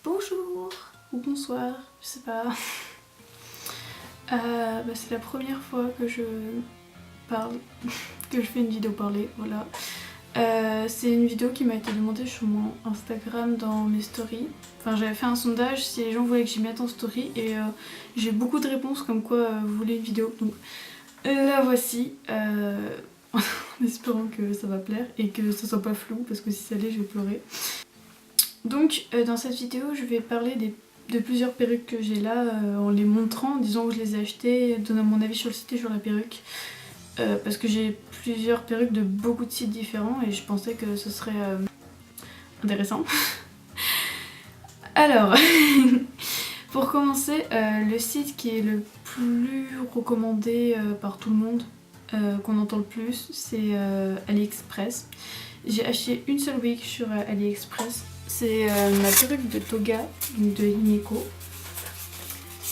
Bonjour ou bonsoir, je sais pas. C'est la première fois que je parle, que je fais une vidéo parlée, voilà. C'est une vidéo qui m'a été demandée sur mon Instagram dans mes stories. Enfin, j'avais fait un sondage si les gens voulaient que j'y mette en story et j'ai beaucoup de réponses comme quoi vous voulez une vidéo. Donc la voici, en espérant que ça va plaire et que ça soit pas flou parce que si ça l'est, je vais pleurer. Donc dans cette vidéo, je vais parler de plusieurs perruques que j'ai là en les montrant, en disant où je les ai achetées, donnant mon avis sur le site et sur la perruque. Parce que j'ai plusieurs perruques de beaucoup de sites différents et je pensais que ce serait intéressant. Alors, pour commencer, le site qui est le plus recommandé par tout le monde, qu'on entend le plus, c'est AliExpress. J'ai acheté une seule wig sur AliExpress. C'est ma perruque de toga de Himeko.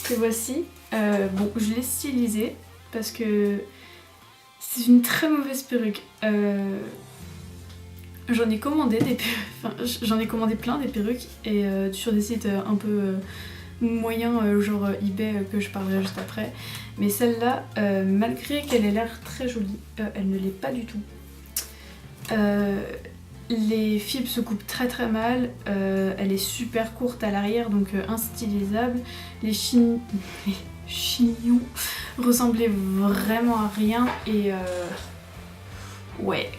Que voici. Bon, je l'ai stylisée parce que c'est une très mauvaise perruque. J'en ai commandé des j'en ai commandé plein des perruques et sur des sites un peu moyens, genre eBay que je parlerai juste après. Mais celle-là, malgré qu'elle ait l'air très jolie, elle ne l'est pas du tout. Les fibres se coupent très mal, elle est super courte à l'arrière donc instylisable. Les chignons ressemblaient vraiment à rien et ouais.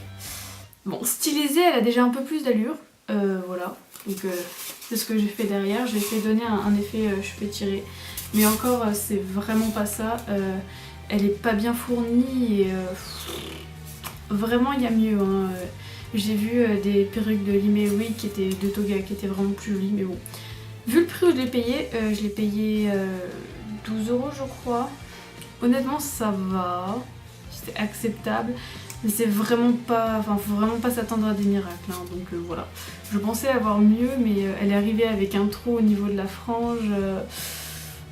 Bon, stylisée elle a déjà un peu plus d'allure, voilà. Donc c'est ce que j'ai fait derrière, j'ai fait donner un effet cheveux tirés. Mais encore c'est vraiment pas ça, elle est pas bien fournie et vraiment il y a mieux hein. J'ai vu des perruques de Himeko qui étaient de toga qui étaient vraiment plus jolies, mais bon. Vu le prix où je l'ai payé 12 € je crois. Honnêtement ça va, c'était acceptable, mais c'est vraiment pas, enfin faut vraiment pas s'attendre à des miracles, hein, donc voilà. Je pensais avoir mieux, mais elle est arrivée avec un trou au niveau de la frange.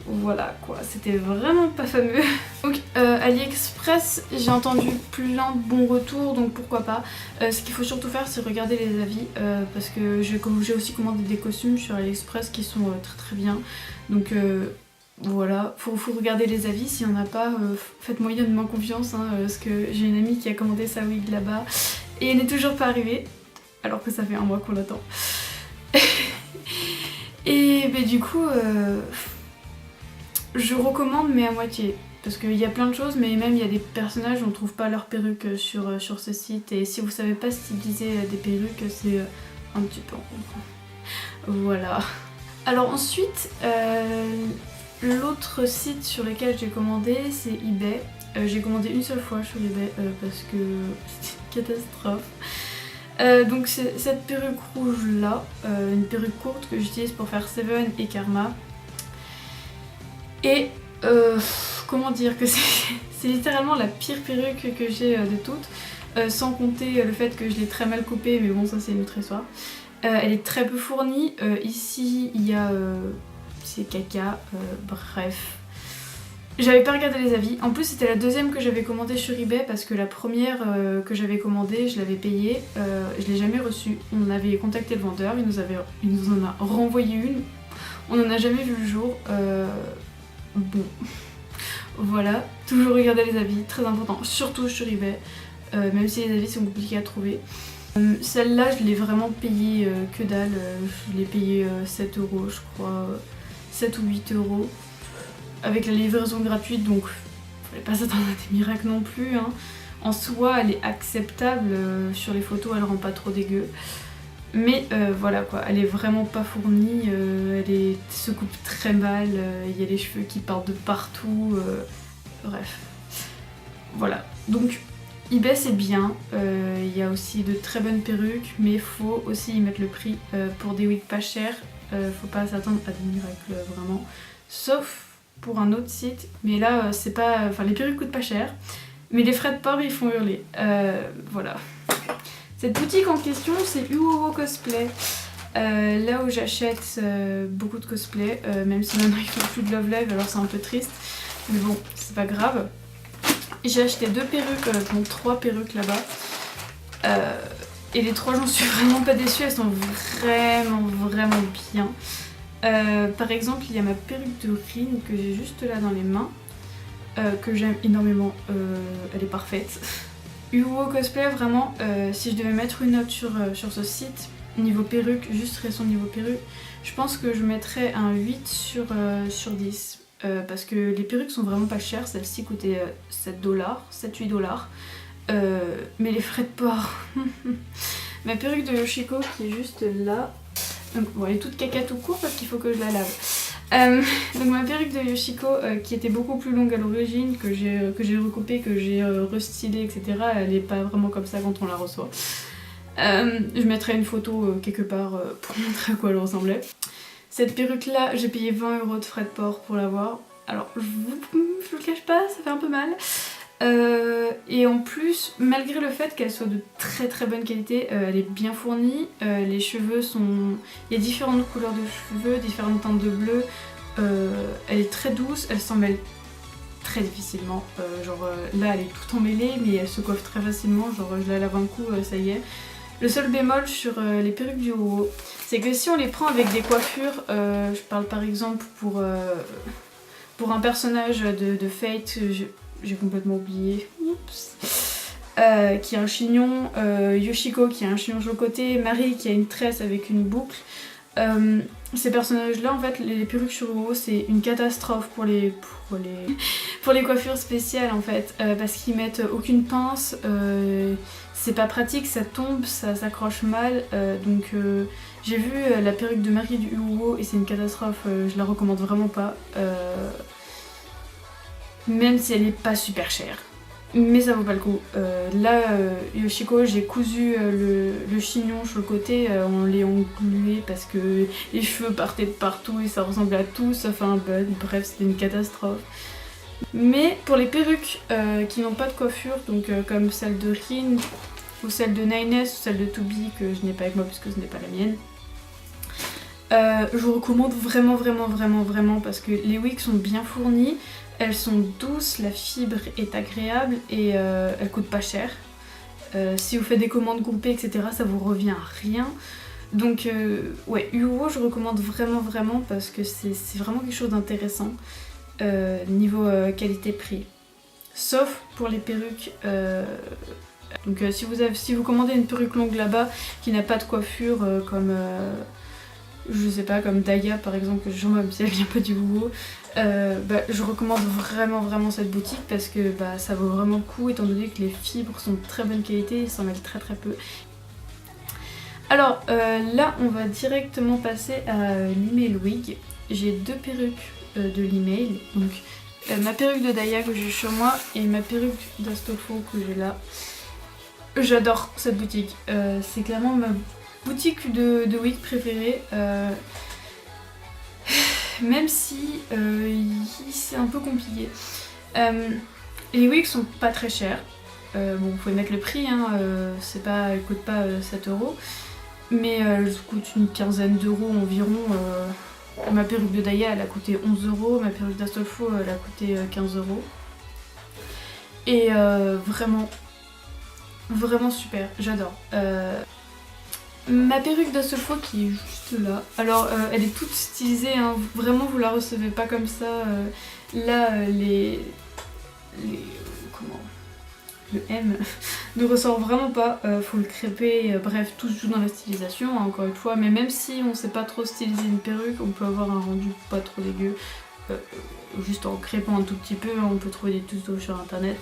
Voilà quoi, c'était vraiment pas fameux. Donc AliExpress, j'ai entendu plein de bons retours, donc pourquoi pas. Ce qu'il faut surtout faire, c'est regarder les avis, parce que j'ai aussi commandé des costumes sur AliExpress qui sont très bien. Donc voilà, faut regarder les avis, s'il n'y en a pas, faites moyennement confiance, hein, parce que j'ai une amie qui a commandé sa wig là-bas et elle n'est toujours pas arrivée, alors que ça fait un mois qu'on l'attend. Et bah, du coup... je recommande mais à moitié, parce qu'il y a plein de choses, mais même il y a des personnages, on trouve pas leur perruque sur ce site, et si vous savez pas styliser des perruques, c'est un petit peu encombrant. Voilà. Alors ensuite, l'autre site sur lequel j'ai commandé, c'est eBay. J'ai commandé une seule fois sur eBay, parce que c'était une catastrophe. Donc c'est cette perruque rouge là, une perruque courte que j'utilise pour faire Seven et Karma. Et comment dire que c'est littéralement la pire perruque que j'ai de toutes, sans compter le fait que je l'ai très mal coupée, mais bon ça c'est une autre histoire. Elle est très peu fournie, ici il y a c'est caca, bref. J'avais pas regardé les avis, en plus c'était la deuxième que j'avais commandée sur eBay parce que la première que j'avais commandée, je l'avais payée, je l'ai jamais reçue. On avait contacté le vendeur, il nous en a renvoyé une, on n'en a jamais vu le jour. Bon, voilà, toujours regarder les avis, très important, surtout sur eBay, même si les avis sont compliqués à trouver. Celle-là, je l'ai vraiment payée que dalle, je l'ai payée 7 € je crois, 7 ou 8 €, avec la livraison gratuite, donc fallait pas s'attendre à des miracles non plus, hein. En soi, elle est acceptable, sur les photos, elle rend pas trop dégueu. Mais voilà quoi, elle est vraiment pas fournie, elle se coupe très mal, il y a les cheveux qui partent de partout, bref. Voilà, donc eBay c'est bien, il y a aussi de très bonnes perruques, mais faut aussi y mettre le prix pour des wigs pas chers, faut pas s'attendre à des miracles vraiment, sauf pour un autre site, mais là c'est pas, enfin les perruques coûtent pas cher, mais les frais de port ils font hurler, voilà. Cette boutique en question, c'est Uowo Cosplay, là où j'achète beaucoup de cosplay, même si maintenant ils font plus de Love Live, alors c'est un peu triste, mais bon, c'est pas grave. J'ai acheté 2 perruques, donc 3 perruques là-bas, et les 3 j'en suis vraiment pas déçue, elles sont vraiment bien. Par exemple, il y a ma perruque de Rin que j'ai juste là dans les mains, que j'aime énormément, elle est parfaite. Uwo Cosplay, vraiment, si je devais mettre une note sur ce site, niveau perruque, juste récent niveau perruque, je pense que je mettrais un 8 sur 10. Parce que les perruques sont vraiment pas chères, celle-ci coûtait 7$, 7-8$. Mais les frais de port. Ma perruque de Yoshiko qui est juste là. Donc, bon, elle est toute caca tout court parce qu'il faut que je la lave. Donc ma perruque de Yoshiko qui était beaucoup plus longue à l'origine, que j'ai recoupée, que j'ai restylée, etc. Elle est pas vraiment comme ça quand on la reçoit. Je mettrai une photo quelque part pour montrer à quoi elle ressemblait. Cette perruque là, j'ai payé 20€ de frais de port pour l'avoir. Alors je vous le cache pas, ça fait un peu mal. Et en plus, malgré le fait qu'elle soit de très très bonne qualité, elle est bien fournie. Les cheveux sont... Il y a différentes couleurs de cheveux, différentes teintes de bleu. Elle est très douce, elle s'en mêle très difficilement. Là elle est tout emmêlée, mais elle se coiffe très facilement. Genre je la lave un coup, ça y est. Le seul bémol sur les perruques du Uwo, c'est que si on les prend avec des coiffures, je parle par exemple pour un personnage de Fate, j'ai complètement oublié, qui a un chignon, Yoshiko qui a un chignon sur le côté, Marie qui a une tresse avec une boucle. Ces personnages-là, en fait, les perruques sur Uwo, c'est une catastrophe pour les coiffures spéciales, en fait, parce qu'ils mettent aucune pince. C'est pas pratique, ça tombe, ça s'accroche mal, donc j'ai vu la perruque de Marie du Uwo et c'est une catastrophe, je la recommande vraiment pas, même si elle est pas super chère, mais ça vaut pas le coup. Yoshiko, j'ai cousu le chignon sur le côté en l'ayant glué parce que les cheveux partaient de partout et ça ressemblait à tout sauf à un bun, bref c'était une catastrophe. Mais pour les perruques qui n'ont pas de coiffure, donc comme celle de Rin, ou celle de Nines, ou celle de Tobi que je n'ai pas avec moi puisque ce n'est pas la mienne, je vous recommande vraiment parce que les wigs sont bien fournis, elles sont douces, la fibre est agréable et elles coûtent pas cher. Si vous faites des commandes groupées, etc., ça vous revient à rien. Donc ouais, Uwo je recommande vraiment parce que c'est vraiment quelque chose d'intéressant. Niveau qualité-prix. Sauf pour les perruques. Donc si vous commandez une perruque longue là-bas qui n'a pas de coiffure comme je sais pas, comme Daya par exemple, que même si elle vient pas du Uwo, je recommande vraiment cette boutique parce que ça vaut vraiment le coup étant donné que les fibres sont de très bonne qualité et s'en mêlent très peu. Alors là on va directement passer à l'email wig. J'ai deux perruques de l'email, donc ma perruque de Daya que j'ai sur moi et ma perruque d'Astolfo que j'ai là. J'adore cette boutique, c'est clairement ma boutique de wig préférée, même si c'est un peu compliqué. Les wigs sont pas très chers, bon vous pouvez mettre le prix, hein, elle coûte pas 7€, mais elle coûte une quinzaine d'euros environ. Ma perruque de Daya elle a coûté 11€, ma perruque d'Astolfo elle a coûté 15€. Et vraiment super, j'adore. Ma perruque d'Astolfo qui est juste là, alors elle est toute stylisée, hein. Vraiment vous la recevez pas comme ça. Là le M ne ressort vraiment pas, faut le crêper, bref tout se joue dans la stylisation hein, encore une fois, mais même si on sait pas trop styliser une perruque, on peut avoir un rendu pas trop dégueu, juste en crêpant un tout petit peu, on peut trouver des tutos sur internet.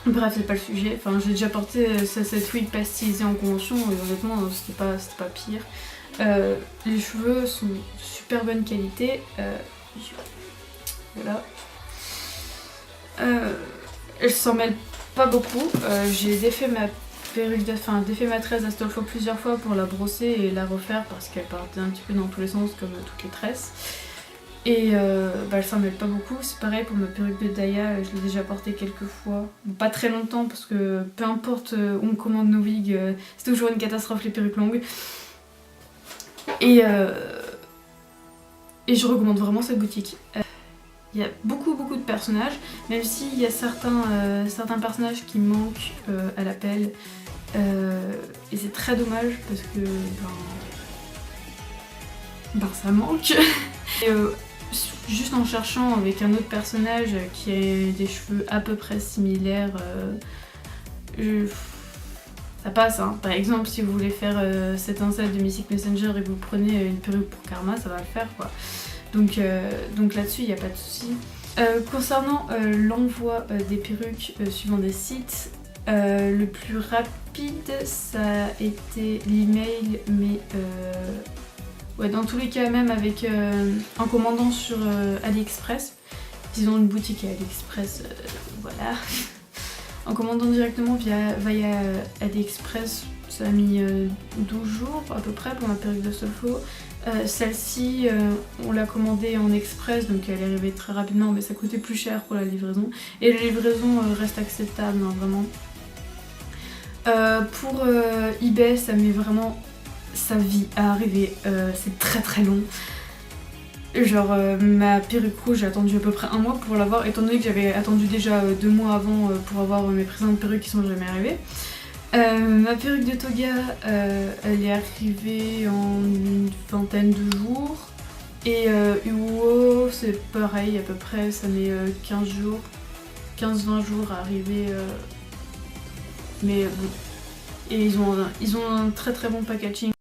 Bref c'est pas le sujet, enfin j'ai déjà porté cette wig pas stylisée en convention et honnêtement c'était pas pire. Les cheveux sont de super bonne qualité, voilà. Elles s'en mêlent pas beaucoup, j'ai défait ma tresse d'Astolfo plusieurs fois pour la brosser et la refaire parce qu'elle partait un petit peu dans tous les sens comme toutes les tresses. Et elle s'en mêle pas beaucoup, c'est pareil pour ma perruque de Daya, je l'ai déjà portée quelques fois. Bon, pas très longtemps parce que peu importe où on commande nos wigs, c'est toujours une catastrophe les perruques longues. Et je recommande vraiment cette boutique. Il y a beaucoup de personnages, même s'il y a certains personnages qui manquent à l'appel. Et c'est très dommage parce que ça manque. Et, juste en cherchant avec un autre personnage qui a des cheveux à peu près similaires, ça passe, hein. Par exemple, si vous voulez faire cet incel de Mystic Messenger et vous prenez une perruque pour Karma, ça va le faire quoi. Donc là-dessus, il n'y a pas de souci. Concernant l'envoi des perruques suivant des sites, le plus rapide ça a été l'email, mais ouais, dans tous les cas, même avec en commandant sur AliExpress, ils ont une boutique à AliExpress, voilà. En commandant directement via AliExpress, ça a mis 12 jours à peu près pour ma perruque de Solfo. Celle-ci, on l'a commandée en express, donc elle est arrivée très rapidement, mais ça coûtait plus cher pour la livraison. Et la livraison reste acceptable, hein, vraiment. Pour eBay, ça met vraiment sa vie à arriver, c'est très très long. Genre ma perruque rouge, j'ai attendu à peu près 1 mois pour l'avoir, étant donné que j'avais attendu déjà 2 mois avant pour avoir mes précédentes perruques qui sont jamais arrivées. Ma perruque de Toga, elle est arrivée en une vingtaine de jours. Et Uo, c'est pareil à peu près, ça met 15 jours, 15-20 jours à arriver. Mais bon. Et ils ont un très très bon packaging,